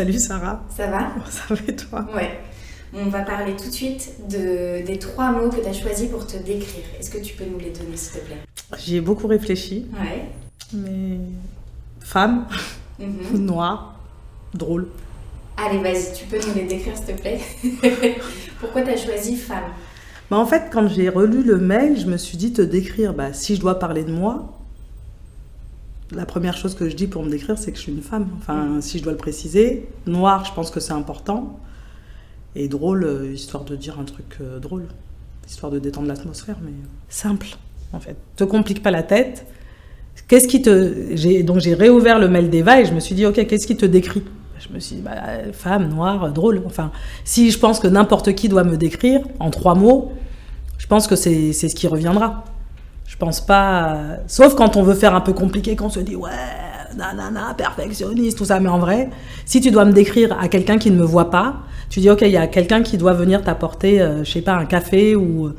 Salut Sarah. Ça va? Ça va et toi? Ouais. On va parler tout de suite des 3 mots que tu as choisis pour te décrire. Est-ce que tu peux nous les donner, s'il te plaît? J'y ai beaucoup réfléchi. Ouais. Mais femme, noire, drôle. Allez, vas-y, tu peux nous les décrire, s'il te plaît? Pourquoi tu as choisi femme? En fait, quand j'ai relu le mail, je me suis dit te décrire. Si je dois parler de moi, la première chose que je dis pour me décrire, c'est que je suis une femme. Enfin, si je dois le préciser. Noire, je pense que c'est important. Et drôle, histoire de dire un truc drôle. Histoire de détendre l'atmosphère, mais simple, en fait. Te complique pas la tête. Donc j'ai réouvert le mail d'Eva et je me suis dit, ok, qu'est-ce qui te décrit? Je me suis dit, femme, noire, drôle. Enfin, si je pense que n'importe qui doit me décrire en 3 mots, je pense que c'est ce qui reviendra. Je pense pas... Sauf quand on veut faire un peu compliqué, qu'on se dit, ouais, nanana, perfectionniste, tout ça. Mais en vrai, si tu dois me décrire à quelqu'un qui ne me voit pas, tu dis, ok, il y a quelqu'un qui doit venir t'apporter, je sais pas, un café ou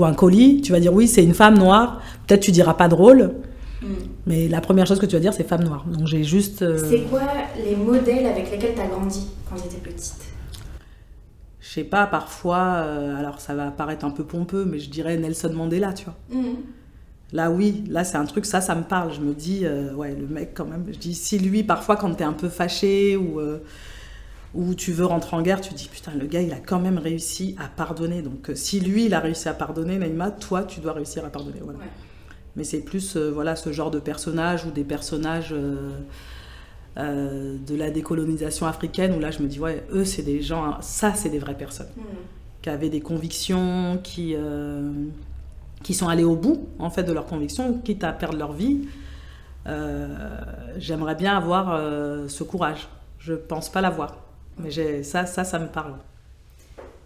un colis. Tu vas dire, oui, c'est une femme noire. Peut-être tu diras pas drôle. Mais la première chose que tu vas dire, c'est femme noire. Donc j'ai juste... C'est quoi les modèles avec lesquels tu as grandi quand tu étais petite? Je sais pas, parfois, alors ça va paraître un peu pompeux, mais je dirais Nelson Mandela, tu vois. Là, oui, là c'est un truc, ça me parle. Je me dis, ouais, le mec quand même, je dis, si lui, parfois quand t'es un peu fâché ou tu veux rentrer en guerre, tu te dis, putain, le gars, il a quand même réussi à pardonner. Donc si lui, il a réussi à pardonner, Naïma, toi, tu dois réussir à pardonner, voilà. Ouais. Mais c'est plus voilà, ce genre de personnages ou des personnages de la décolonisation africaine où là je me dis, ouais, eux c'est des gens, ça c'est des vraies personnes qui avaient des convictions, qui sont allés au bout en fait de leurs convictions, quitte à perdre leur vie. J'aimerais bien avoir ce courage. Je pense pas l'avoir, mais ça me parle.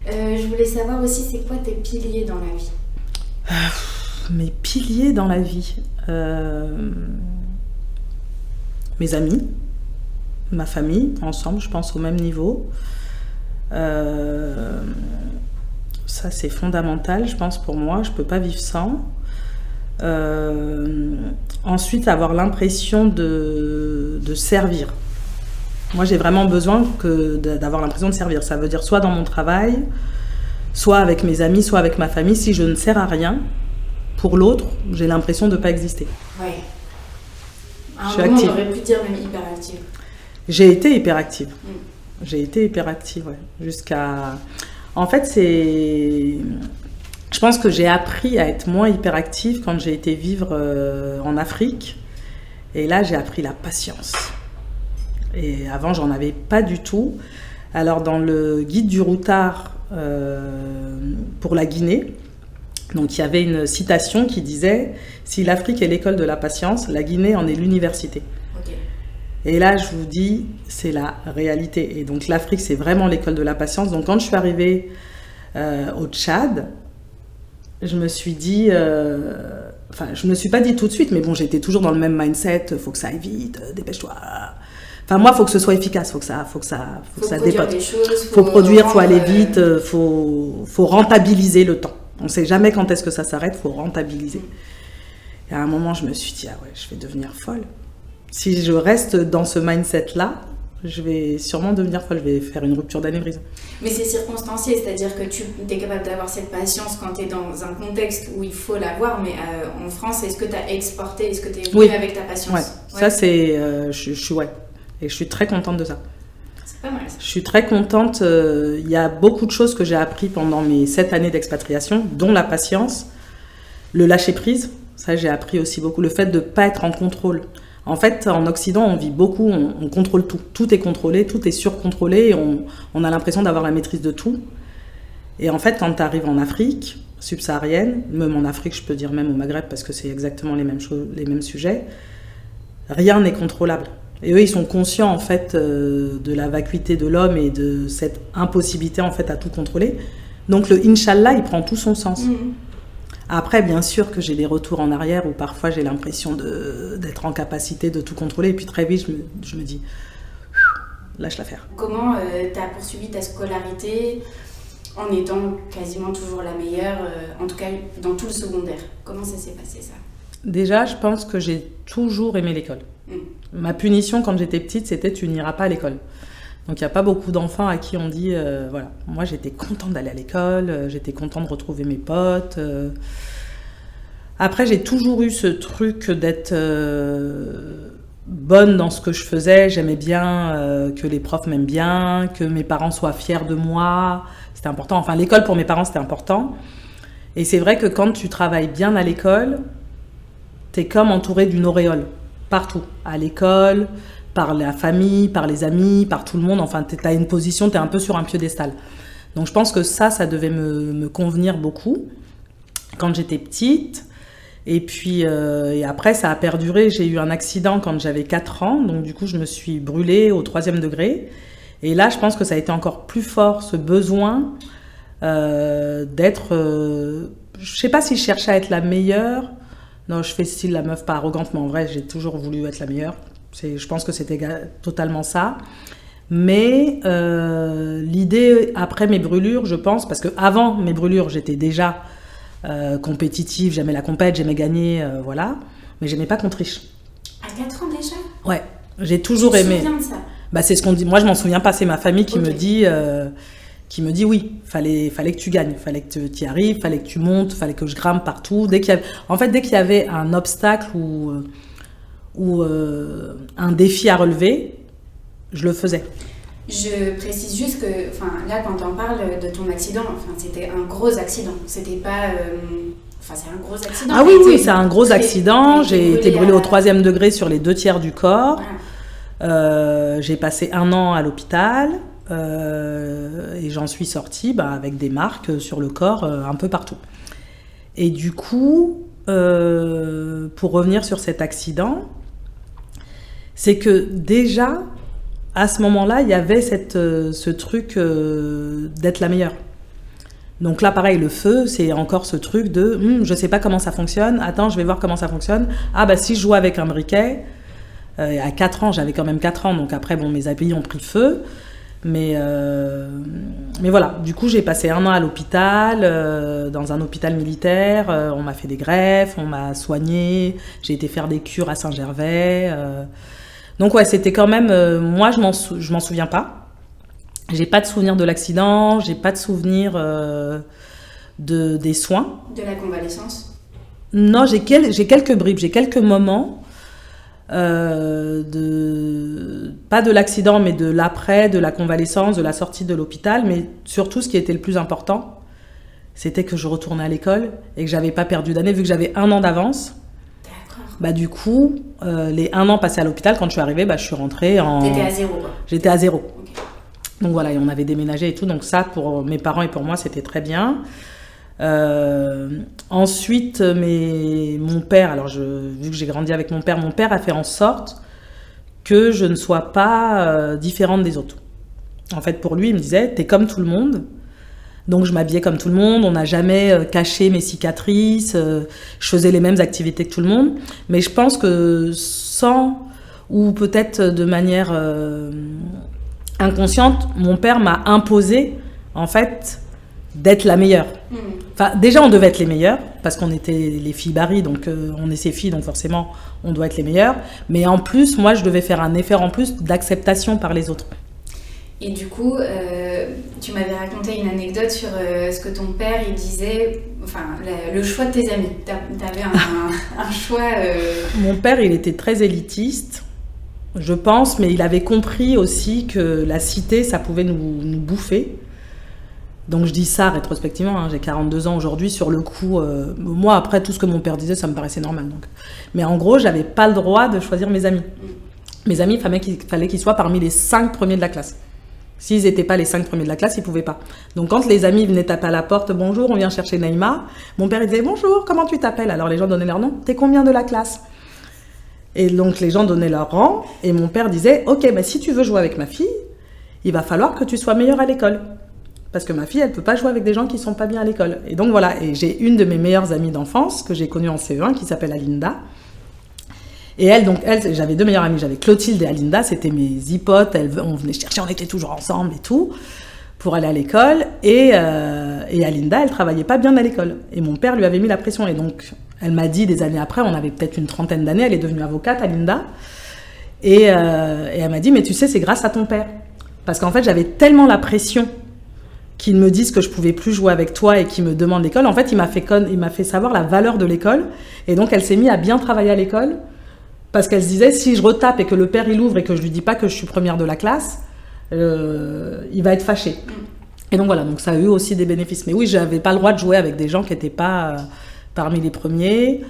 Je voulais savoir aussi, c'est quoi tes piliers dans la vie? Mes piliers dans la vie, mes amis, ma famille, ensemble, je pense au même niveau. Ça, c'est fondamental, je pense, pour moi. Je ne peux pas vivre sans. Ensuite, avoir l'impression de servir. Moi, j'ai vraiment besoin d'avoir l'impression de servir. Ça veut dire soit dans mon travail, soit avec mes amis, soit avec ma famille. Si je ne sers à rien, pour l'autre, j'ai l'impression de ne pas exister. Ouais. À je suis moment, active. On aurait pu dire même hyperactive. J'ai été hyperactive. J'ai été hyperactive, ouais. Jusqu'à... En fait, je pense que j'ai appris à être moins hyperactive quand j'ai été vivre en Afrique. Et là, j'ai appris la patience. Et avant, j'en avais pas du tout. Alors, dans le guide du routard pour la Guinée, donc il y avait une citation qui disait « Si l'Afrique est l'école de la patience, la Guinée en est l'université. » Et là, je vous dis, c'est la réalité. Et donc l'Afrique, c'est vraiment l'école de la patience. Donc quand je suis arrivée au Tchad, je me suis dit... je me suis pas dit tout de suite, mais bon, j'étais toujours dans le même mindset. Il faut que ça aille vite, dépêche-toi. Enfin, moi, il faut que ce soit efficace, il faut que ça dépote. Il faut produire, il faut aller vite, il faut rentabiliser le temps. On ne sait jamais quand est-ce que ça s'arrête, il faut rentabiliser. Et à un moment, je me suis dit, ah ouais, je vais devenir folle. Si je reste dans ce mindset-là, je vais sûrement devenir folle, je vais faire une rupture d'anévrisme. Mais c'est circonstancié, c'est-à-dire que tu es capable d'avoir cette patience quand tu es dans un contexte où il faut l'avoir, mais en France, est-ce que tu as exporté, est-ce que tu es venu avec ta patience? Ouais, ça c'est... je suis ouais. Et je suis très contente de ça. C'est pas mal ça. Je suis très contente. Il y a beaucoup de choses que j'ai appris pendant mes 7 années d'expatriation, dont la patience, le lâcher-prise. Ça, j'ai appris aussi beaucoup. Le fait de ne pas être en contrôle. En fait, en Occident, on vit beaucoup, on contrôle tout. Tout est contrôlé, tout est surcontrôlé. Et on a l'impression d'avoir la maîtrise de tout. Et en fait, quand tu arrives en Afrique subsaharienne, même en Afrique, je peux dire même au Maghreb, parce que c'est exactement les mêmes choses, les mêmes sujets, rien n'est contrôlable. Et eux, ils sont conscients en fait de la vacuité de l'homme et de cette impossibilité en fait à tout contrôler. Donc le Inch'Allah, il prend tout son sens. Après, bien sûr que j'ai des retours en arrière où parfois j'ai l'impression d'être en capacité de tout contrôler. Et puis très vite, je me dis, lâche l'affaire. Comment tu as poursuivi ta scolarité en étant quasiment toujours la meilleure, en tout cas dans tout le secondaire? Comment ça s'est passé ça? Déjà, je pense que j'ai toujours aimé l'école. Ma punition quand j'étais petite, c'était tu n'iras pas à l'école. Donc, il n'y a pas beaucoup d'enfants à qui on dit, voilà, moi, j'étais contente d'aller à l'école, j'étais contente de retrouver mes potes. Après, j'ai toujours eu ce truc d'être bonne dans ce que je faisais. J'aimais bien que les profs m'aiment bien, que mes parents soient fiers de moi. C'était important. Enfin, l'école, pour mes parents, c'était important. Et c'est vrai que quand tu travailles bien à l'école, t'es comme entouré d'une auréole, partout. À l'école, par la famille, par les amis, par tout le monde. Enfin, t'as une position, t'es un peu sur un piédestal. Donc je pense que ça devait me convenir beaucoup quand j'étais petite. Et puis, et après, ça a perduré. J'ai eu un accident quand j'avais 4 ans. Donc du coup, je me suis brûlée au 3e degré. Et là, je pense que ça a été encore plus fort, ce besoin d'être... je sais pas si je cherchais à être la meilleure. Non, je fais style la meuf pas arrogante, mais en vrai, j'ai toujours voulu être la meilleure. Je pense que c'était totalement ça. Mais l'idée, après mes brûlures, je pense, parce qu'avant mes brûlures, j'étais déjà compétitive, j'aimais la compète, j'aimais gagner, voilà. Mais j'aimais pas qu'on triche. À 4 ans déjà ? Ouais, j'ai toujours aimé. Tu te souviens de ça ? Bah, c'est ce qu'on dit. Moi, je m'en souviens pas, c'est ma famille qui me dit oui, fallait que tu gagnes, fallait que tu y arrives, fallait que tu montes, fallait que je grimpe partout. Dès qu'il y avait un obstacle ou un défi à relever, je le faisais. Je précise juste que, là, quand on parle de ton accident, c'était un gros accident. C'était pas... c'est un gros accident. Ah oui, c'est un gros accident. J'ai été brûlée au 3e degré sur les 2/3 du corps. Voilà. J'ai passé 1 an à l'hôpital. Et j'en suis sortie avec des marques sur le corps un peu partout. Et du coup, pour revenir sur cet accident, c'est que déjà, à ce moment-là, il y avait ce truc d'être la meilleure. Donc là, pareil, le feu, c'est encore ce truc de je sais pas comment ça fonctionne, attends, je vais voir comment ça fonctionne. Ah bah si je joue avec un briquet, à 4 ans, j'avais quand même 4 ans, donc après, mes habits ont pris feu. Mais voilà, du coup, j'ai passé 1 an à l'hôpital, dans un hôpital militaire. On m'a fait des greffes, on m'a soignée. J'ai été faire des cures à Saint-Gervais. Donc ouais, c'était quand même... moi, je m'en souviens pas. J'ai pas de souvenir de l'accident, j'ai pas de souvenir des soins. De la convalescence ? Non, j'ai quelques bribes, j'ai quelques moments... pas de l'accident, mais de l'après, de la convalescence, de la sortie de l'hôpital. Mais surtout, ce qui était le plus important, c'était que je retournais à l'école et que j'avais pas perdu d'année, vu que j'avais 1 an d'avance. D'accord. Du coup, les 1 an passés à l'hôpital, quand je suis arrivée, je suis rentrée en... T'étais à 0, quoi. J'étais à 0. Okay. Donc voilà, et on avait déménagé et tout. Donc ça, pour mes parents et pour moi, c'était très bien. Ensuite, mon père, vu que j'ai grandi avec mon père a fait en sorte que je ne sois pas différente des autres. En fait, pour lui, il me disait, t'es comme tout le monde. Donc je m'habillais comme tout le monde, on n'a jamais caché mes cicatrices, je faisais les mêmes activités que tout le monde. Mais je pense que ou peut-être de manière inconsciente, mon père m'a imposé, en fait, d'être la meilleure. Déjà, on devait être les meilleurs, parce qu'on était les filles Barry, donc on est ses filles, donc forcément, on doit être les meilleurs. Mais en plus, moi, je devais faire un effort en plus d'acceptation par les autres. Et du coup, tu m'avais raconté une anecdote sur ce que ton père, il disait, le choix de tes amis. T'avais un choix... Mon père, il était très élitiste, je pense, mais il avait compris aussi que la cité, ça pouvait nous bouffer. Donc je dis ça rétrospectivement, j'ai 42 ans aujourd'hui, sur le coup, moi après tout ce que mon père disait, ça me paraissait normal. Donc. Mais en gros, j'avais pas le droit de choisir mes amis. Mes amis, il fallait qu'ils soient parmi les 5 premiers de la classe. S'ils n'étaient pas les 5 premiers de la classe, ils pouvaient pas. Donc quand les amis venaient taper à la porte, bonjour, on vient chercher Naïma, mon père il disait bonjour, comment tu t'appelles ? Alors les gens donnaient leur nom, t'es combien de la classe ? Et donc les gens donnaient leur rang, et mon père disait, ok, si tu veux jouer avec ma fille, il va falloir que tu sois meilleure à l'école. Parce que ma fille, elle peut pas jouer avec des gens qui sont pas bien à l'école. Et donc voilà, et j'ai une de mes meilleures amies d'enfance, que j'ai connue en CE1, qui s'appelle Alinda. Et elle, j'avais 2 meilleures amies, j'avais Clotilde et Alinda, c'était mes zipotes, on venait chercher, on était toujours ensemble et tout, pour aller à l'école. Et Alinda, elle travaillait pas bien à l'école. Et mon père lui avait mis la pression. Et donc, elle m'a dit des années après, on avait peut-être une 30aine d'années, elle est devenue avocate, Alinda. Et elle m'a dit, mais tu sais, c'est grâce à ton père. Parce qu'en fait, j'avais tellement la pression qu'ils me disent que je pouvais plus jouer avec toi et qu'ils me demandent l'école. En fait, il m'a fait savoir la valeur de l'école. Et donc, elle s'est mise à bien travailler à l'école. Parce qu'elle se disait, si je retape et que le père, il ouvre et que je lui dis pas que je suis première de la classe, il va être fâché. Et donc, voilà. Donc, ça a eu aussi des bénéfices. Mais oui, j'avais pas le droit de jouer avec des gens qui n'étaient pas parmi les premiers.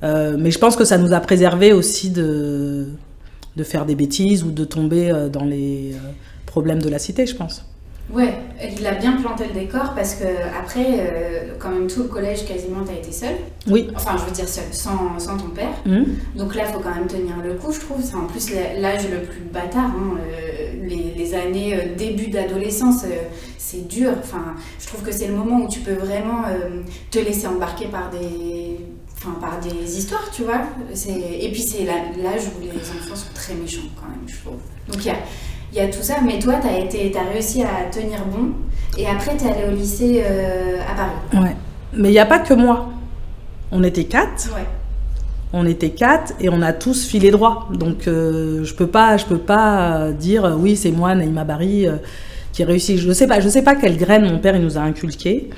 Mais je pense que ça nous a préservé aussi de faire des bêtises ou de tomber dans les problèmes de la cité, je pense. Ouais, il a bien planté le décor parce que après, quand même tout le collège quasiment t'as été seule. Oui. Enfin, je veux dire seule, sans ton père. Donc là, il faut quand même tenir le coup, je trouve. C'est en plus l'âge le plus bâtard. Hein. Les années début d'adolescence, c'est dur. Enfin, je trouve que c'est le moment où tu peux vraiment te laisser embarquer par des histoires, tu vois. Et puis c'est l'âge où les enfants sont très méchants quand même, je trouve. Donc il y a tout ça, mais toi, t'as réussi à tenir bon, et après, t'es allée au lycée à Paris. Ouais, mais il n'y a pas que moi. On était 4. Ouais. On était 4 et on a tous filé droit. Donc, je peux pas dire, oui, c'est moi, Naïma Bari, qui ai réussi. Je sais pas quelle graine mon père il nous a inculqué,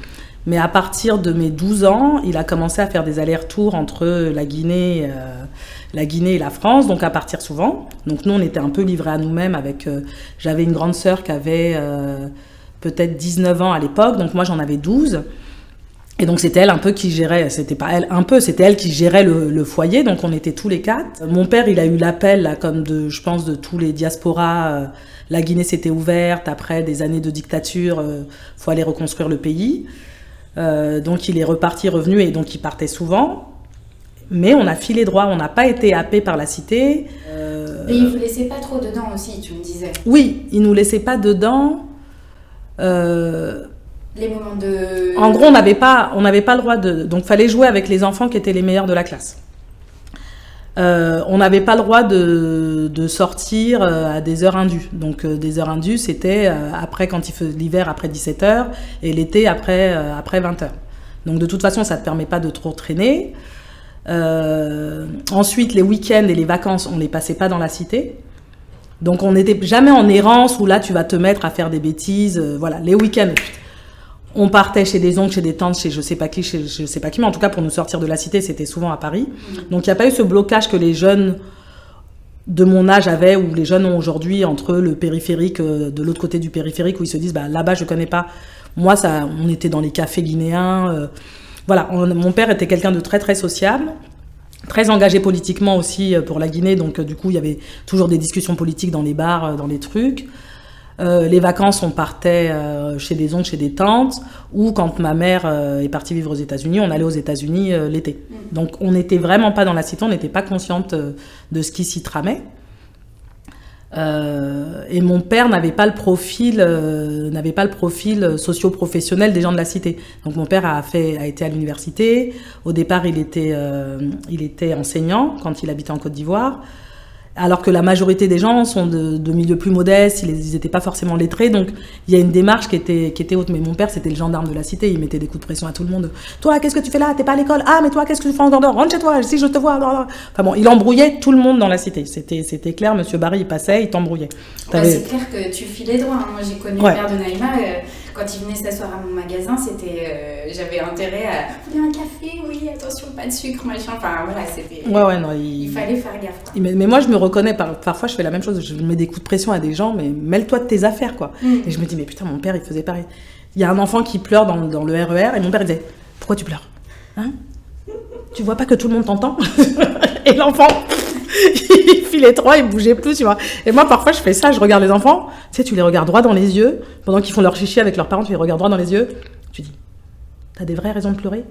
mais à partir de mes 12 ans, il a commencé à faire des allers-retours entre la Guinée et la France, donc à partir souvent. Donc nous, on était un peu livrés à nous-mêmes avec... j'avais une grande sœur qui avait peut-être 19 ans à l'époque, donc moi j'en avais 12. Et donc c'était elle un peu qui gérait, c'était pas elle un peu, c'était elle qui gérait le foyer, donc on était tous les 4. Mon père, il a eu l'appel, là, comme je pense, de tous les diasporas. La Guinée s'était ouverte, après des années de dictature, faut aller reconstruire le pays. Donc il est revenu, et donc il partait souvent. Mais on a filé droit, on n'a pas été happé par la cité. Mais il ne vous laissait pas trop dedans aussi, tu me disais. Oui, il ne nous laissait pas dedans. Les moments de... En gros, on n'avait pas le droit de... Donc, il fallait jouer avec les enfants qui étaient les meilleurs de la classe. On n'avait pas le droit de sortir à des heures indues. Donc, des heures indues, c'était après, quand il faisait l'hiver, après 17h, et l'été, après 20h. Donc, de toute façon, ça ne te permet pas de trop traîner. Ensuite, les week-ends et les vacances, on les passait pas dans la cité. Donc, on n'était jamais en errance où là, tu vas te mettre à faire des bêtises. Voilà, les week-ends, on partait chez des oncles, chez des tantes, chez je sais pas qui, mais en tout cas, pour nous sortir de la cité, c'était souvent à Paris. Donc, il n'y a pas eu ce blocage que les jeunes de mon âge avaient, ou les jeunes ont aujourd'hui, entre le périphérique, de l'autre côté du périphérique, où ils se disent, bah, là-bas, je connais pas. Moi, on était dans les cafés guinéens. Voilà, mon père était quelqu'un de très, très sociable, très engagé politiquement aussi pour la Guinée. Donc, du coup, il y avait toujours des discussions politiques dans les bars, dans les trucs. Les vacances, on partait chez des oncles, chez des tantes, ou quand ma mère est partie vivre aux États-Unis, on allait aux États-Unis l'été. Donc, on n'était vraiment pas dans la cité, on n'était pas consciente de ce qui s'y tramait. Et mon père n'avait pas le profil socio-professionnel des gens de la cité. Donc mon père a été à l'université. Au départ, il était enseignant quand il habitait en Côte d'Ivoire. Alors que la majorité des gens sont de milieux plus modestes, ils n'étaient pas forcément lettrés, donc il y a une démarche qui était haute. Mais mon père, c'était le gendarme de la cité, il mettait des coups de pression à tout le monde. Toi, qu'est-ce que tu fais là? T'es pas à l'école? Ah, mais toi, qu'est-ce que tu fais en dehors? Rentre chez toi, si je te vois. Enfin bon, il embrouillait tout le monde dans la cité. C'était clair, Monsieur Barry, il passait, il t'embrouillait. C'est clair que tu filais droit. Hein. Moi, j'ai connu le père de Naïma. Quand il venait s'asseoir à mon magasin, j'avais intérêt à... Vous voulez un café? Oui, attention, pas de sucre, machin. Enfin, voilà, c'était... Ouais, non, il fallait faire gaffe. Mais moi, je me reconnais, parfois, je fais la même chose. Je mets des coups de pression à des gens, mais mêle-toi de tes affaires, quoi. Et je me dis, mais putain, mon père, il faisait pareil. Il y a un enfant qui pleure dans le RER, et mon père, il disait, pourquoi tu pleures? Hein? Tu vois pas que tout le monde t'entend? Et l'enfant... il filait droit, il bougeait plus, tu vois. Et moi, parfois, je fais ça, je regarde les enfants, tu sais, tu les regardes droit dans les yeux, pendant qu'ils font leur chichi avec leurs parents, tu les regardes droit dans les yeux, tu dis, t'as des vraies raisons de pleurer?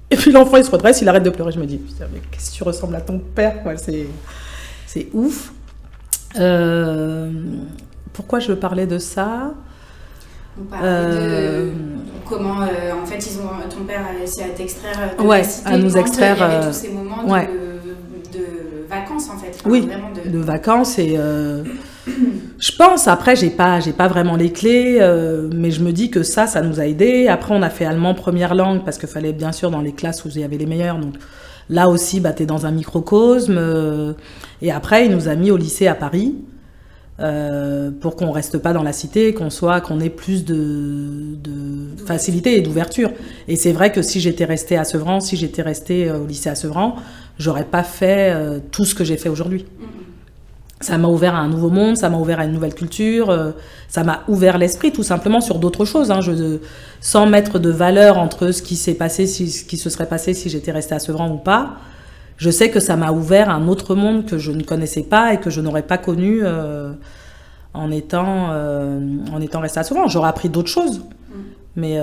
Et puis l'enfant, il se redresse, il arrête de pleurer. Je me dis, putain, mais qu'est-ce que tu ressembles à ton père, quoi, c'est ouf. Pourquoi je veux parler de ça? On parlait de comment, en fait, ton père a réussi à t'extraire de la cité, à nous extraire. Il y avait tous ces moments de vacances, en fait. Enfin, oui, vraiment de vacances. Et je pense, après, j'ai pas vraiment les clés, mais je me dis que ça nous a aidés. Après, on a fait allemand première langue, parce qu'il fallait bien sûr dans les classes où il y avait les meilleurs. Donc là aussi, t'es dans un microcosme. Et après, il nous a mis au lycée à Paris. pour qu'on reste pas dans la cité, qu'on ait plus de facilité et d'ouverture. Et c'est vrai que si j'étais restée à Sevran, si j'étais restée au lycée à Sevran, j'aurais pas fait tout ce que j'ai fait aujourd'hui. Ça m'a ouvert à un nouveau monde, ça m'a ouvert à une nouvelle culture, ça m'a ouvert l'esprit tout simplement sur d'autres choses, hein, sans mettre de valeur entre ce qui s'est passé, ce qui se serait passé si j'étais restée à Sevran ou pas. Je sais que ça m'a ouvert un autre monde que je ne connaissais pas et que je n'aurais pas connu en étant restée à Sevran. J'aurais appris d'autres choses, mais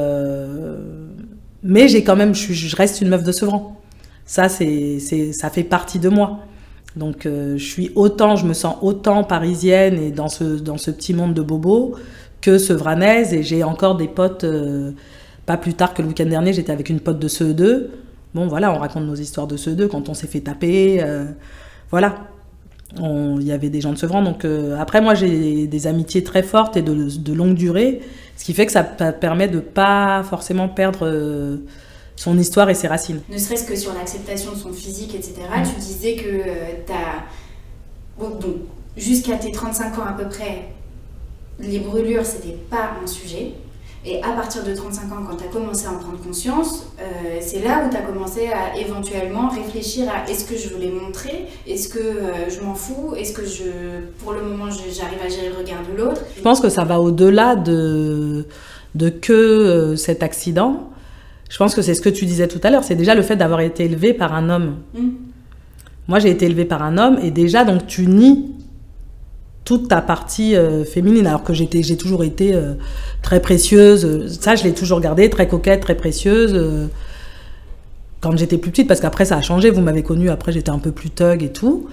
j'ai quand même, je reste une meuf de Sevran. Ça fait partie de moi. Donc je me sens autant parisienne et dans ce petit monde de bobos que sevranaise, et j'ai encore des potes. Pas plus tard que le week-end dernier, j'étais avec une pote de CE2. Bon, voilà, on raconte nos histoires de CE2 quand on s'est fait taper. Voilà. Il y avait des gens de Sevran. Donc, après, moi, j'ai des amitiés très fortes et de longue durée. Ce qui fait que ça permet de ne pas forcément perdre son histoire et ses racines. Ne serait-ce que sur l'acceptation de son physique, etc. Tu disais que donc, jusqu'à tes 35 ans à peu près, les brûlures, c'était pas un sujet. Et à partir de 35 ans, quand tu as commencé à en prendre conscience, c'est là où tu as commencé à éventuellement réfléchir à est-ce que je veux les montrer, est-ce que je m'en fous, est-ce que pour le moment j'arrive à gérer le regard de l'autre. Je pense que ça va au-delà de que cet accident. Je pense que c'est ce que tu disais tout à l'heure, c'est déjà le fait d'avoir été élevée par un homme. Moi, j'ai été élevée par un homme, et déjà, donc, tu nies toute ta partie féminine, alors que j'ai toujours été très précieuse. Ça, je l'ai toujours gardée, très coquette, très précieuse. Quand j'étais plus petite, parce qu'après, ça a changé. Vous m'avez connue, après, j'étais un peu plus thug et tout.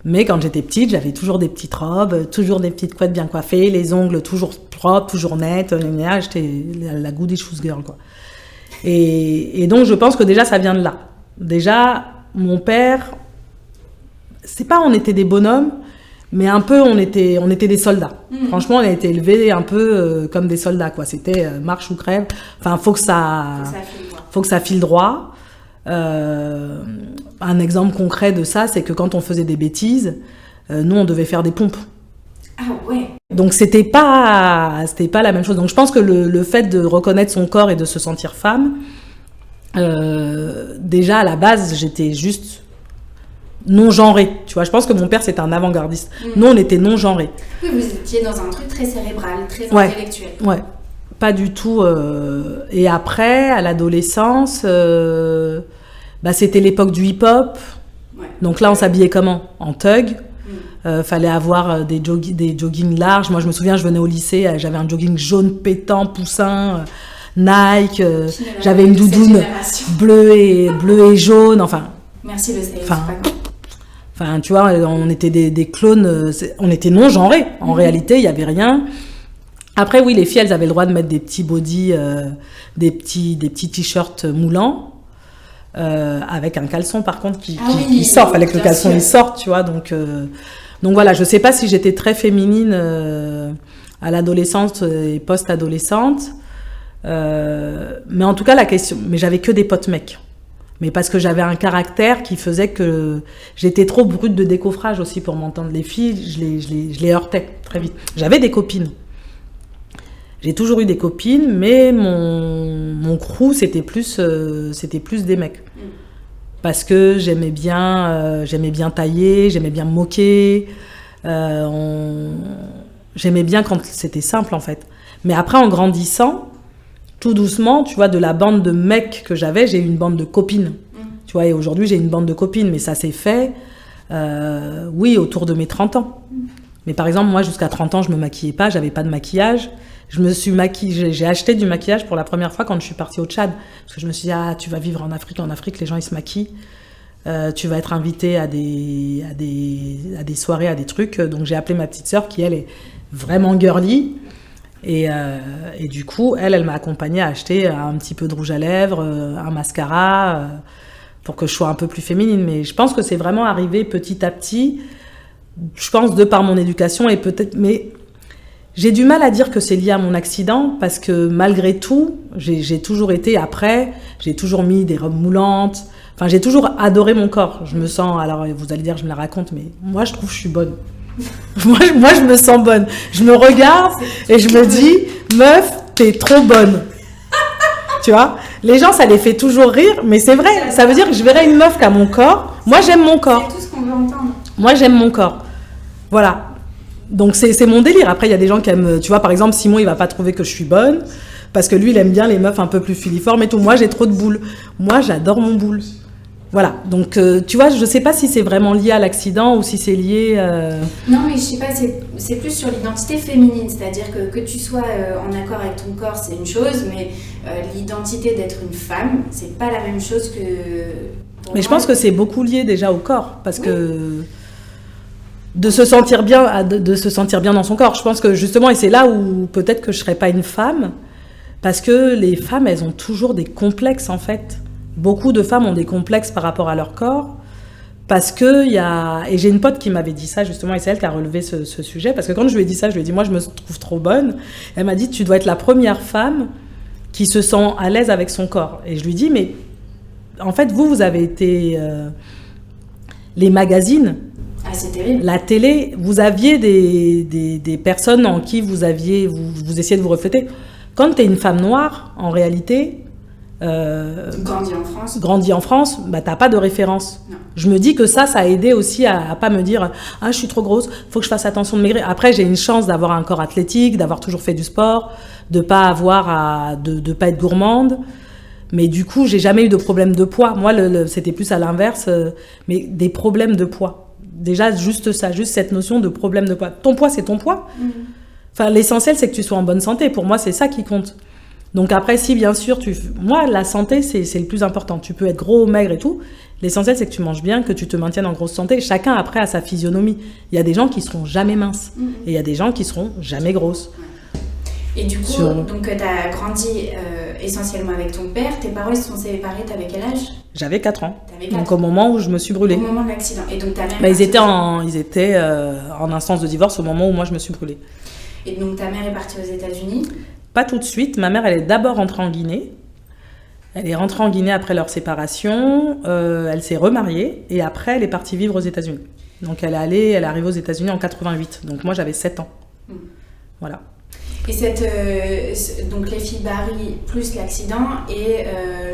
Mais quand j'étais petite, j'avais toujours des petites robes, toujours des petites couettes bien coiffées, les ongles toujours propres, toujours nets. J'étais la goody shoes girl, quoi. Et donc, je pense que déjà, ça vient de là. Déjà, mon père, c'est pas on était des bonhommes, mais un peu on était des soldats. Franchement, on a été élevés un peu comme des soldats, quoi. C'était marche ou crève. Enfin, faut que ça file droit. Un exemple concret de ça, c'est que quand on faisait des bêtises, nous, on devait faire des pompes. Ah ouais. Donc c'était pas la même chose. Donc je pense que le fait de reconnaître son corps et de se sentir femme, déjà à la base, j'étais juste non-genrée, tu vois. Je pense que mon père, c'était un avant-gardiste. Nous, on était non-genrés. Oui, vous étiez dans un truc très cérébral, très intellectuel. Ouais, pas du tout. Et après, à l'adolescence, c'était l'époque du hip-hop. Ouais. Donc là, on s'habillait comment ? En thug. Fallait avoir des joggings larges. Moi, je me souviens, je venais au lycée, j'avais un jogging jaune pétant, poussin, Nike. J'avais une doudoune bleue et jaune. Enfin. Merci le CF. Enfin, tu vois, on était des clones, on était non-genrés. En réalité, il n'y avait rien. Après, oui, les filles, elles avaient le droit de mettre des petits bodys, des petits t-shirts moulants, avec un caleçon, par contre, qui sort. Fallait que le caleçon, il sorte, tu vois. Donc voilà, je ne sais pas si j'étais très féminine à l'adolescence et post-adolescente. Mais en tout cas, mais j'avais que des potes mecs. Mais parce que j'avais un caractère qui faisait que j'étais trop brute de décoffrage aussi pour m'entendre. Les filles, je les heurtais très vite. J'avais des copines. J'ai toujours eu des copines, mais mon crew, c'était plus des mecs. Parce que j'aimais bien tailler, j'aimais bien me moquer. J'aimais bien quand c'était simple, en fait. Mais après, en grandissant, tout doucement, tu vois, de la bande de mecs que j'avais, j'ai eu une bande de copines. Tu vois, et aujourd'hui, j'ai une bande de copines, mais ça s'est fait, oui, autour de mes 30 ans. Mais par exemple, moi, jusqu'à 30 ans, je me maquillais pas, j'avais pas de maquillage. Je me suis maquillée, j'ai acheté du maquillage pour la première fois quand je suis partie au Tchad. Parce que je me suis dit, tu vas vivre en Afrique, les gens, ils se maquillent. Tu vas être invitée à des soirées, à des trucs. Donc, j'ai appelé ma petite sœur, qui, elle, est vraiment girly. Et du coup, elle m'a accompagnée à acheter un petit peu de rouge à lèvres, un mascara, pour que je sois un peu plus féminine. Mais je pense que c'est vraiment arrivé petit à petit, je pense de par mon éducation, et peut-être... Mais j'ai du mal à dire que c'est lié à mon accident, parce que malgré tout, j'ai toujours été, après, j'ai toujours mis des robes moulantes. Enfin, j'ai toujours adoré mon corps. Je me sens... Alors, vous allez dire, je me la raconte, mais moi, je trouve que je suis bonne. Moi, je me sens bonne. Je me regarde et je me dis, meuf, t'es trop bonne. Tu vois, les gens, ça les fait toujours rire, mais c'est vrai. Ça veut dire que je verrais une meuf qui a mon corps. Moi, j'aime mon corps. C'est tout ce qu'on veut entendre. Moi, j'aime mon corps. Voilà. Donc, c'est mon délire. Après, il y a des gens qui aiment... Tu vois, par exemple, Simon, il va pas trouver que je suis bonne parce que lui, il aime bien les meufs un peu plus filiformes et tout. Moi, j'ai trop de boules. Moi, j'adore mon boule. Voilà. Donc, tu vois, je sais pas si c'est vraiment lié à l'accident ou si c'est lié... Non, mais je sais pas, c'est plus sur l'identité féminine. C'est-à-dire que tu sois en accord avec ton corps, c'est une chose, mais l'identité d'être une femme, c'est pas la même chose que... Mais je pense que c'est beaucoup lié déjà au corps, parce que de se sentir bien, de se sentir bien dans son corps. Je pense que justement, et c'est là où peut-être que je serais pas une femme, parce que les femmes, elles ont toujours des complexes en fait. Beaucoup de femmes ont des complexes par rapport à leur corps, parce que et j'ai une pote qui m'avait dit ça justement, et c'est elle qui a relevé ce sujet, parce que quand je lui ai dit ça, je lui ai dit moi je me trouve trop bonne. Elle m'a dit tu dois être la première femme qui se sent à l'aise avec son corps. Et je lui dis mais en fait, vous avez été... les magazines, c'est terrible. La télé, vous aviez des personnes en qui vous essayez de vous refléter. Quand tu es une femme noire, en réalité... grandie en France, bah, tu n'as pas de référence. Non. Je me dis que ça a aidé aussi à pas me dire « Ah, je suis trop grosse, faut que je fasse attention de maigrir. » Après, j'ai une chance d'avoir un corps athlétique, d'avoir toujours fait du sport, de pas avoir de pas être gourmande. Mais du coup, j'ai jamais eu de problème de poids. Moi, c'était plus à l'inverse, mais des problèmes de poids. Déjà, juste ça, juste cette notion de problème de poids. Ton poids, c'est ton poids. Enfin, l'essentiel, c'est que tu sois en bonne santé. Pour moi, c'est ça qui compte. Donc après, si bien sûr, moi, la santé, c'est le plus important. Tu peux être gros, maigre et tout. L'essentiel, c'est que tu manges bien, que tu te maintiennes en grosse santé. Chacun, après, a sa physionomie. Il y a des gens qui seront jamais minces. Et il y a des gens qui seront jamais grosses. Et du coup, donc tu as grandi essentiellement avec ton père. Tes parents, ils se sont séparés, t'avais quel âge ? J'avais 4 ans. Donc au moment où je me suis brûlée. Au moment de l'accident. Et donc ta mère... Ils étaient en instance de divorce au moment où moi je me suis brûlée. Et donc ta mère est partie aux États-Unis ? Pas tout de suite. Ma mère, elle est d'abord rentrée en Guinée. Elle est rentrée en Guinée après leur séparation. Elle s'est remariée et après elle est partie vivre aux États-Unis. Donc elle est arrivée aux États-Unis en 88. Donc moi j'avais 7 ans. Voilà. Et donc les filles Barry plus l'accident, et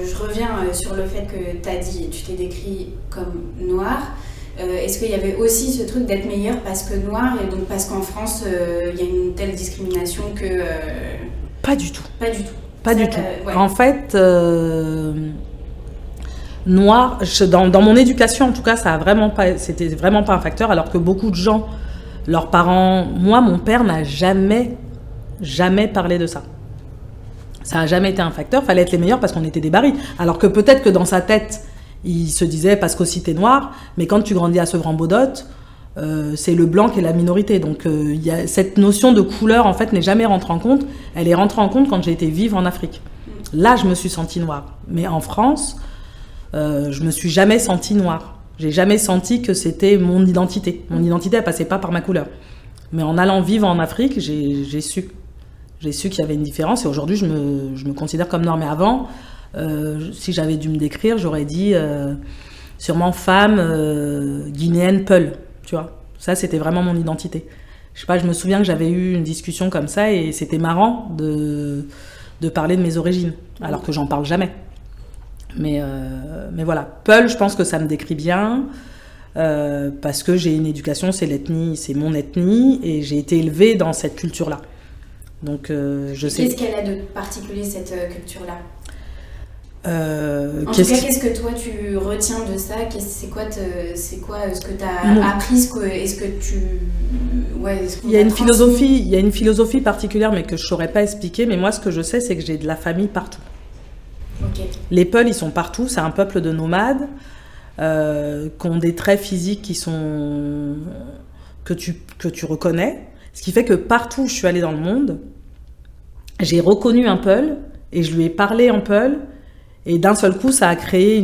je reviens sur le fait que tu t'es décrit comme noire. Est-ce qu'il y avait aussi ce truc d'être meilleure parce que noire, et donc parce qu'en France il y a une telle discrimination que... Pas du tout. Pas du tout. Pas du tout. Ouais. En fait, noire, dans mon éducation en tout cas, c'était vraiment pas un facteur, alors que beaucoup de gens, leurs parents, moi mon père n'a jamais parlé de ça. Ça n'a jamais été un facteur. Fallait être les meilleurs parce qu'on était des barils. Alors que peut-être que dans sa tête, il se disait parce qu'aussi t'es noir. Mais quand tu grandis à Sevran-Bodot, c'est le blanc qui est la minorité. Donc cette notion de couleur en fait n'est jamais rentrée en compte. Elle est rentrée en compte quand j'ai été vivre en Afrique. Là, je me suis sentie noire. Mais en France, je me suis jamais sentie noire. J'ai jamais senti que c'était mon identité. Mon identité, elle passait pas par ma couleur. Mais en allant vivre en Afrique, j'ai su. J'ai su qu'il y avait une différence, et aujourd'hui, je me considère comme noire. Mais avant, si j'avais dû me décrire, j'aurais dit sûrement femme guinéenne Peul, tu vois. Ça, c'était vraiment mon identité. Je sais pas, je me souviens que j'avais eu une discussion comme ça, et c'était marrant de parler de mes origines, alors que j'en parle jamais. Mais voilà, Peul, je pense que ça me décrit bien, parce que j'ai une éducation, c'est mon ethnie, et j'ai été élevée dans cette culture-là. Donc, je sais. Qu'est-ce qu'elle a de particulier, cette culture-là ? En tout cas, qu'est-ce que toi tu retiens de ça ? C'est quoi ce que tu as appris ? Est-ce que tu... Il y a une philosophie particulière, mais que je ne saurais pas expliquer. Mais moi, ce que je sais, c'est que j'ai de la famille partout. Okay. Les Peuls, ils sont partout. C'est un peuple de nomades qui ont des traits physiques que tu reconnais. Ce qui fait que partout où je suis allée dans le monde, j'ai reconnu un Peul et je lui ai parlé en Peul, et d'un seul coup, ça a créé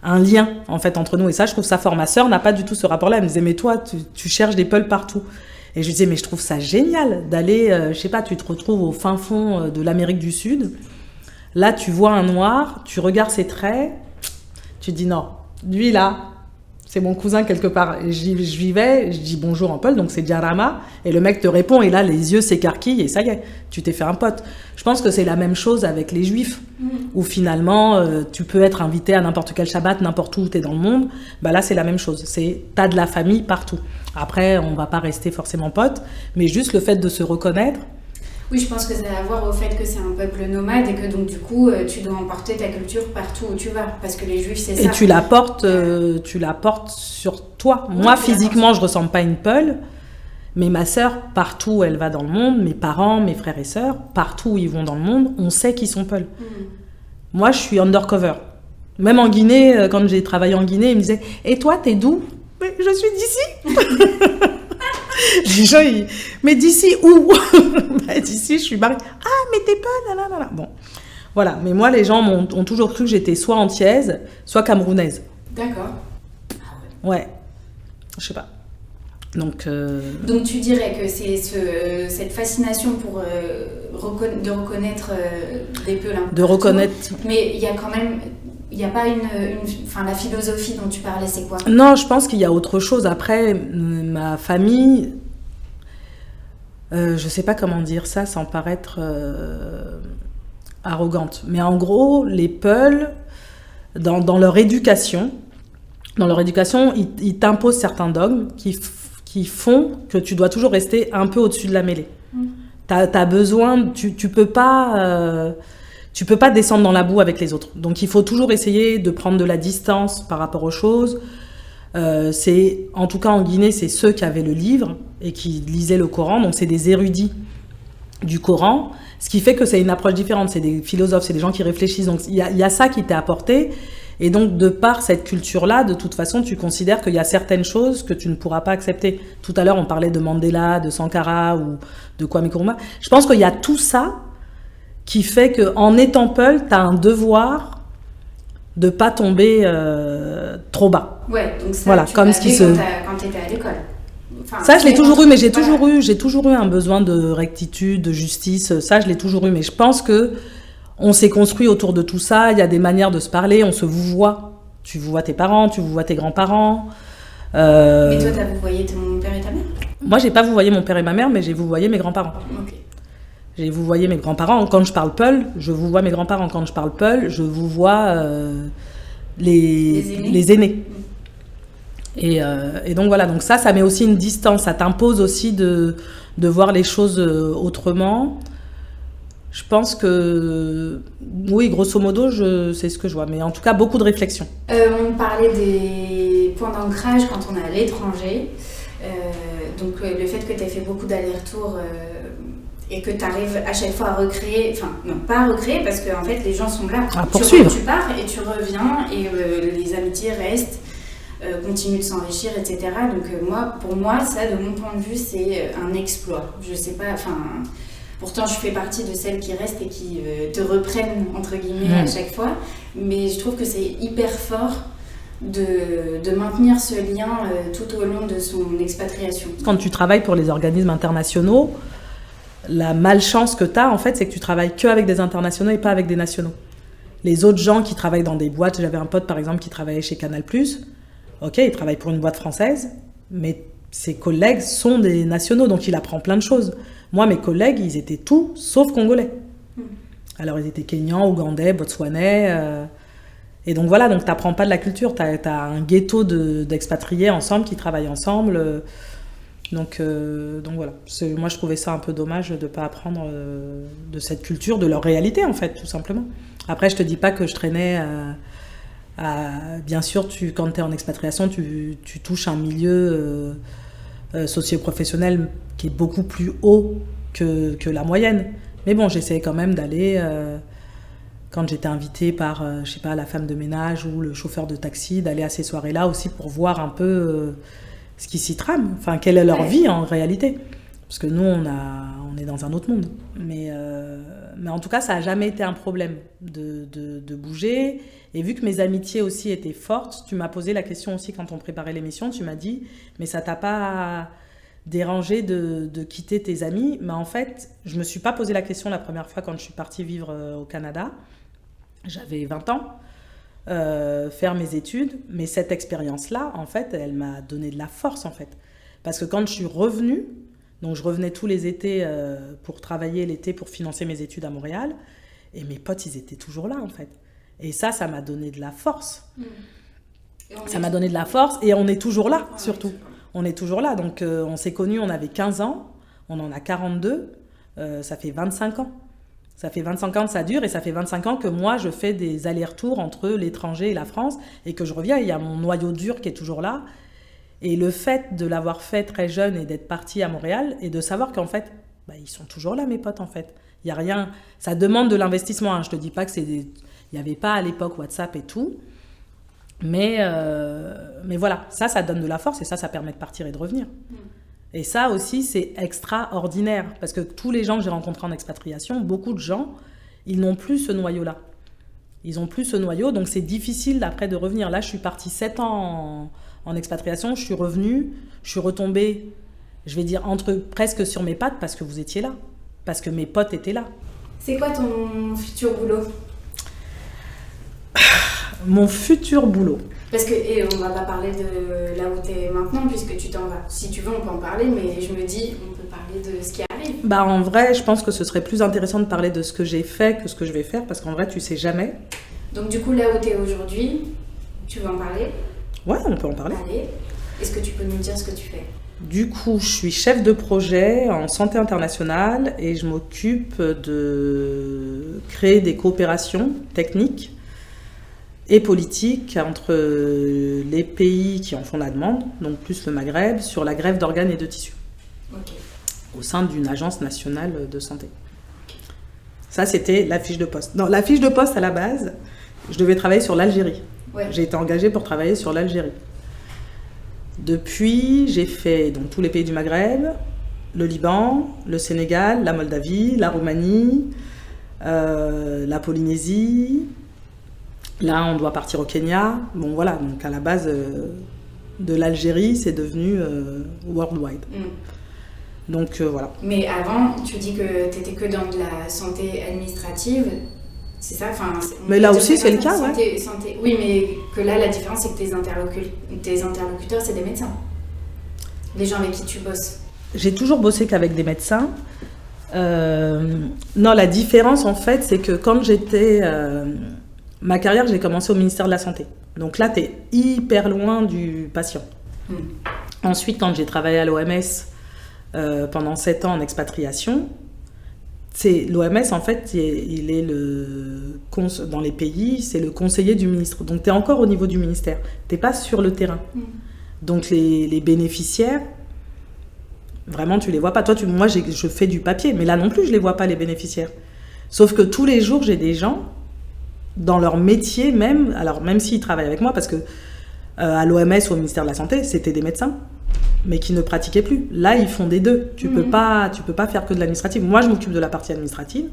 un lien en fait entre nous, et ça, je trouve ça fort. Ma sœur n'a pas du tout ce rapport-là. Elle me disait, mais toi, tu cherches des Peuls partout. Et je lui disais, mais je trouve ça génial d'aller, je sais pas, tu te retrouves au fin fond de l'Amérique du Sud. Là, tu vois un noir, tu regardes ses traits, tu te dis non, lui là, c'est mon cousin quelque part. Je vais, je dis bonjour en peul, donc c'est Djarama, et le mec te répond, et là, les yeux s'écarquillent, et ça y est, tu t'es fait un pote. Je pense que c'est la même chose avec les juifs, où finalement, tu peux être invité à n'importe quel Shabbat, n'importe où tu es dans le monde. Bah là, c'est la même chose. T'as de la famille partout. Après, on va pas rester forcément potes, mais juste le fait de se reconnaître. Oui, je pense que ça a à voir au fait que c'est un peuple nomade et que donc du coup, tu dois emporter ta culture partout où tu vas. Parce que les juifs, c'est ça. Et tu la portes sur toi. Oui, moi, physiquement, je ressemble pas à une Peul, mais ma sœur, partout où elle va dans le monde, mes parents, mes frères et sœurs, partout où ils vont dans le monde, on sait qu'ils sont Peul. Moi, je suis undercover. Même en Guinée, quand j'ai travaillé en Guinée, ils me disaient « Et toi, t'es d'où ?»« Mais je suis d'ici !» Les gens, mais d'ici où? Bah, d'ici, je suis mariée. Ah, mais t'es pas, nanana. Bon, voilà. Mais moi, les gens ont toujours cru que j'étais soit antillaise, soit camerounaise. D'accord. Ouais. Je sais pas. Donc tu dirais que c'est cette fascination pour de reconnaître des Peuls. De reconnaître. Mais il y a quand même. Il n'y a pas enfin, la philosophie dont tu parlais, c'est quoi? Non, je pense qu'il y a autre chose. Après, ma famille, je sais pas comment dire ça sans paraître arrogante. Mais en gros, les Peuls, dans leur éducation, ils t'imposent certains dogmes qui font que tu dois toujours rester un peu au-dessus de la mêlée. T'as besoin, tu peux pas descendre dans la boue avec les autres. Donc, il faut toujours essayer de prendre de la distance par rapport aux choses. En tout cas, en Guinée, c'est ceux qui avaient le livre et qui lisaient le Coran. Donc, c'est des érudits du Coran. Ce qui fait que c'est une approche différente. C'est des philosophes, c'est des gens qui réfléchissent. Donc, il y a ça qui t'est apporté. Et donc, de par cette culture-là, de toute façon, tu considères qu'il y a certaines choses que tu ne pourras pas accepter. Tout à l'heure, on parlait de Mandela, de Sankara ou de Kwame Nkrumah. Je pense qu'il y a tout ça qui fait qu'en étant Peul, tu as un devoir de pas tomber trop bas. Ouais, donc ça, voilà, tu comme ce qui quand tu étais à l'école. Enfin, ça, je l'ai toujours eu, mais j'ai toujours eu un besoin de rectitude, de justice. Ça, je l'ai toujours eu. Mais je pense que on s'est construit autour de tout ça. Il y a des manières de se parler. On se vouvoie. Tu vouvoies tes parents, tu vouvoies tes grands-parents. Mais toi, t'as vouvoyé ton père et ta mère? Moi, j'ai pas vouvoyé mon père et ma mère, mais j'ai vouvoyé mes grands-parents. Ok. J'ai vouvoyé mes grands-parents. Quand je parle Peul, je vouvoie mes grands-parents. Quand je parle Peul, je vouvoie les aînés. Et donc voilà, donc ça met aussi une distance. Ça t'impose aussi de voir les choses autrement. Je pense que, oui, grosso modo, c'est ce que je vois. Mais en tout cas, beaucoup de réflexion. On parlait des points d'ancrage quand on est à l'étranger. Donc le fait que tu aies fait beaucoup d'allers-retours... et que tu arrives à chaque fois à recréer, enfin non pas à recréer parce qu'en fait les gens sont là, tu pars et tu reviens et les amitiés restent, continuent de s'enrichir, etc. Donc pour moi ça de mon point de vue c'est un exploit. Je sais pas, enfin pourtant je fais partie de celles qui restent et qui te reprennent entre guillemets à chaque fois, mais je trouve que c'est hyper fort de maintenir ce lien tout au long de son expatriation. Quand tu travailles pour les organismes internationaux, la malchance que tu as, en fait, c'est que tu travailles qu'avec des internationaux et pas avec des nationaux. Les autres gens qui travaillent dans des boîtes, j'avais un pote, par exemple, qui travaillait chez Canal+. Ok, il travaille pour une boîte française, mais ses collègues sont des nationaux, donc il apprend plein de choses. Moi, mes collègues, ils étaient tout sauf congolais. Alors, ils étaient kenyans, ougandais, botswanais. Et donc, voilà, donc tu n'apprends pas de la culture. Tu as un ghetto d'expatriés ensemble qui travaillent ensemble. Donc voilà, moi je trouvais ça un peu dommage de ne pas apprendre de cette culture, de leur réalité en fait, tout simplement. Après, je te dis pas que je traînais bien sûr, quand tu es en expatriation, tu touches un milieu socio-professionnel qui est beaucoup plus haut que la moyenne. Mais bon, j'essayais quand même d'aller, quand j'étais invitée par, je sais pas, la femme de ménage ou le chauffeur de taxi, d'aller à ces soirées-là aussi pour voir un peu... ce qui s'y trame, enfin, quelle est leur vie en réalité. Parce que nous, on est dans un autre monde. Mais en tout cas, ça n'a jamais été un problème de bouger. Et vu que mes amitiés aussi étaient fortes, tu m'as posé la question aussi quand on préparait l'émission, tu m'as dit, mais ça t'a pas dérangé de quitter tes amis? Mais en fait, je ne me suis pas posé la question la première fois quand je suis partie vivre au Canada. J'avais 20 ans. faire mes études. Mais cette expérience-là, en fait, elle m'a donné de la force, en fait. Parce que quand je suis revenue, donc je revenais tous les étés pour travailler l'été, pour financer mes études à Montréal, et mes potes, ils étaient toujours là, en fait. Et ça m'a donné de la force. Ça m'a donné de la force, et on est toujours là, surtout. On est toujours là. Donc, on s'est connus, on avait 15 ans, on en a 42, ça fait 25 ans. Ça fait 25 ans que ça dure, et ça fait 25 ans que moi, je fais des allers-retours entre l'étranger et la France, et que je reviens, il y a mon noyau dur qui est toujours là. Et le fait de l'avoir fait très jeune et d'être partie à Montréal, et de savoir qu'en fait, ils sont toujours là, mes potes, en fait. Il n'y a rien... Ça demande de l'investissement, hein. Je ne te dis pas que c'est des... Il n'y avait pas à l'époque WhatsApp et tout. Mais voilà, ça donne de la force, et ça permet de partir et de revenir. Et ça aussi, c'est extraordinaire. Parce que tous les gens que j'ai rencontrés en expatriation, beaucoup de gens, ils n'ont plus ce noyau-là. Ils n'ont plus ce noyau, donc c'est difficile après de revenir. Là, je suis partie 7 ans en expatriation, je suis revenue, je suis retombée, je vais dire, presque sur mes pattes, parce que vous étiez là. Parce que mes potes étaient là. C'est quoi ton futur boulot ? Mon futur boulot. Parce que, et on va pas parler de là où tu es maintenant, puisque tu t'en vas. Si tu veux, on peut en parler, mais je me dis, on peut parler de ce qui arrive. En vrai, je pense que ce serait plus intéressant de parler de ce que j'ai fait que ce que je vais faire, parce qu'en vrai, tu sais jamais. Donc du coup, là où tu es aujourd'hui, tu veux en parler ? Ouais, on peut en parler. Allez, est-ce que tu peux nous dire ce que tu fais ? Du coup, je suis chef de projet en santé internationale, et je m'occupe de créer des coopérations techniques et politique entre les pays qui en font la demande, donc plus le Maghreb, sur la greffe d'organes et de tissus, au sein d'une agence nationale de santé. Ça, c'était la fiche de poste. Non, la fiche de poste, à la base, je devais travailler sur l'Algérie. Ouais. J'ai été engagée pour travailler sur l'Algérie. Depuis, j'ai fait donc, tous les pays du Maghreb, le Liban, le Sénégal, la Moldavie, la Roumanie, la Polynésie. Là, on doit partir au Kenya. Bon, voilà. Donc, à la base de l'Algérie, c'est devenu worldwide. Donc, voilà. Mais avant, tu dis que tu étais que dans de la santé administrative. C'est ça, mais là aussi, c'est le cas, santé. Oui, mais que là, la différence, c'est que tes interlocuteurs, c'est des médecins. Les gens avec qui tu bosses. J'ai toujours bossé qu'avec des médecins. Non, la différence, en fait, c'est que quand j'étais... ma carrière, j'ai commencé au ministère de la Santé. Donc là, tu es hyper loin du patient. Ensuite, quand j'ai travaillé à l'OMS pendant 7 ans en expatriation, l'OMS, en fait, il est dans les pays, c'est le conseiller du ministre. Donc, tu es encore au niveau du ministère. Tu n'es pas sur le terrain. Donc, les bénéficiaires, vraiment, tu ne les vois pas. Toi, moi, je fais du papier, mais là non plus, je ne les vois pas, les bénéficiaires. Sauf que tous les jours, j'ai des gens... dans leur métier même, alors même s'ils travaillent avec moi, parce que à l'OMS ou au ministère de la Santé, c'était des médecins, mais qui ne pratiquaient plus. Là, ils font des deux. Tu peux pas faire que de l'administratif. Moi, je m'occupe de la partie administrative,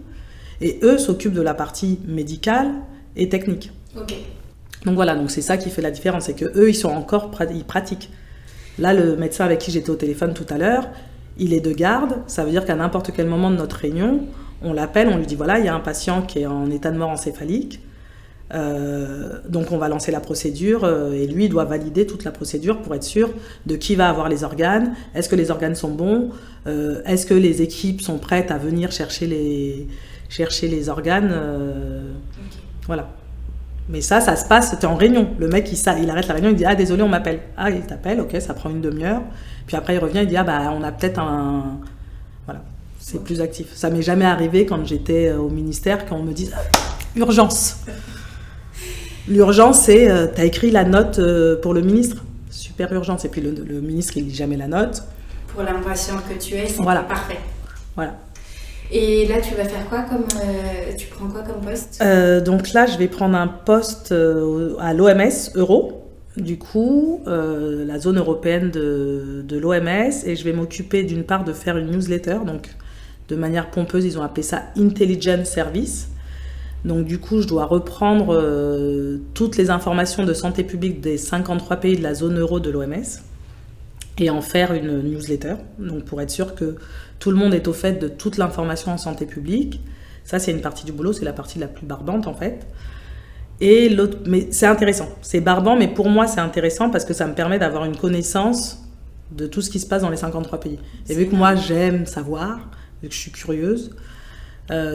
et eux s'occupent de la partie médicale et technique. Donc voilà, donc c'est ça qui fait la différence, c'est que eux, ils pratiquent. Là, le médecin avec qui j'étais au téléphone tout à l'heure, il est de garde. Ça veut dire qu'à n'importe quel moment de notre réunion, on l'appelle, on lui dit voilà, il y a un patient qui est en état de mort encéphalique. Donc on va lancer la procédure et lui il doit valider toute la procédure pour être sûr de qui va avoir les organes, est-ce que les organes sont bons, est-ce que les équipes sont prêtes à venir chercher les organes, voilà. Mais ça se passe, t'es en réunion, le mec il arrête la réunion, il dit désolé on m'appelle, il t'appelle, ok, ça prend une demi-heure, puis après il revient, il dit on a peut-être un... Voilà, c'est plus actif. Ça m'est jamais arrivé quand j'étais au ministère, quand on me dit urgence. L'urgence, c'est t'as écrit la note pour le ministre, super urgence. Et puis le ministre, il lit jamais la note. Pour l'impatient que tu es, c'est parfait. Voilà. Et là, tu vas faire quoi tu prends quoi comme poste ? Donc là, je vais prendre un poste à l'OMS Euro, du coup, la zone européenne de l'OMS, et je vais m'occuper d'une part de faire une newsletter. Donc, de manière pompeuse, ils ont appelé ça Intelligence Service. Donc du coup, je dois reprendre toutes les informations de santé publique des 53 pays de la zone euro de l'OMS et en faire une newsletter, donc pour être sûr que tout le monde est au fait de toute l'information en santé publique. Ça, c'est une partie du boulot, c'est la partie la plus barbante en fait. Et l'autre, mais c'est intéressant, c'est barbant, mais pour moi c'est intéressant parce que ça me permet d'avoir une connaissance de tout ce qui se passe dans les 53 pays. Et vu que moi j'aime savoir, vu que je suis curieuse,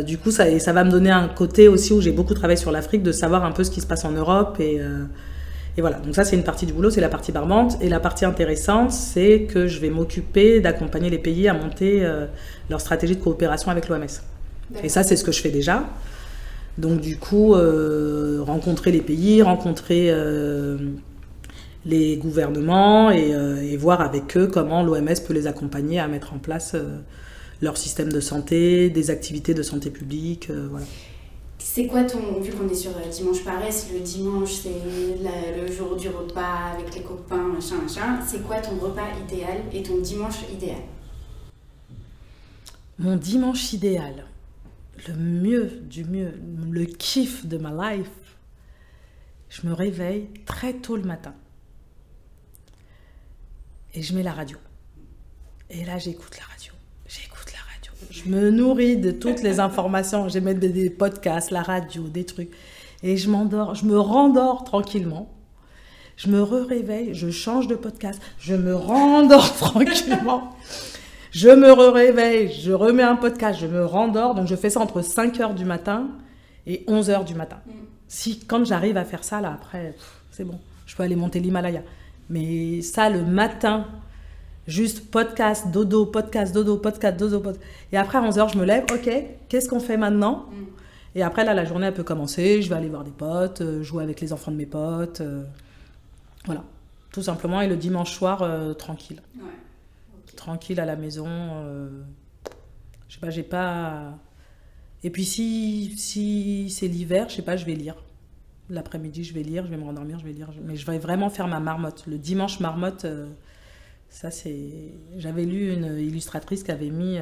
du coup ça va me donner un côté aussi où j'ai beaucoup travaillé sur l'Afrique, de savoir un peu ce qui se passe en Europe et voilà. Donc ça c'est une partie du boulot, c'est la partie barbante. Et la partie intéressante, c'est que je vais m'occuper d'accompagner les pays à monter leur stratégie de coopération avec l'OMS. Et ça c'est ce que je fais déjà. Donc du coup, rencontrer les pays, rencontrer les gouvernements et voir avec eux comment l'OMS peut les accompagner à mettre en place leur système de santé, des activités de santé publique, voilà. C'est quoi vu qu'on est sur Dimanche Paresse, le dimanche c'est le jour du repas avec les copains, machin, c'est quoi ton repas idéal et ton dimanche idéal? Mon dimanche idéal, le mieux du mieux, le kiff de ma life, je me réveille très tôt le matin et je mets la radio. Et là, j'écoute la radio. Je me nourris de toutes les informations. Je mets des podcasts, la radio, des trucs. Et je me rendors tranquillement. Je me réveille, je change de podcast. Je me rendors tranquillement. Je me réveille, je remets un podcast, je me rendors. Donc, je fais ça entre 5h du matin et 11h du matin. Quand j'arrive à faire ça, là, après, c'est bon. Je peux aller monter l'Himalaya. Mais ça, le matin... Juste podcast, dodo. Et après, à 11h, je me lève. OK, qu'est-ce qu'on fait maintenant? Et après, là, la journée, elle peut commencer. Je vais aller voir des potes, jouer avec les enfants de mes potes. Voilà, tout simplement. Et le dimanche soir, tranquille. Ouais. Okay. Tranquille à la maison. Je sais pas, j'ai pas... Et puis, si c'est l'hiver, je sais pas, je vais lire. L'après-midi, je vais lire, je vais me rendormir, je vais lire. Mais je vais vraiment faire ma marmotte. Le dimanche marmotte... Ça, j'avais lu une illustratrice qui avait mis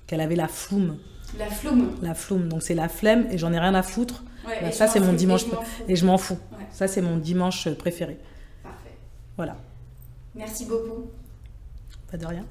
qu'elle avait la floume. La floume. La floume, donc c'est la flemme et j'en ai rien à foutre. Ouais, bah, ça, c'est mon dimanche et je m'en fous. Ouais. Ça, c'est mon dimanche préféré. Parfait. Voilà. Merci beaucoup. Pas de rien.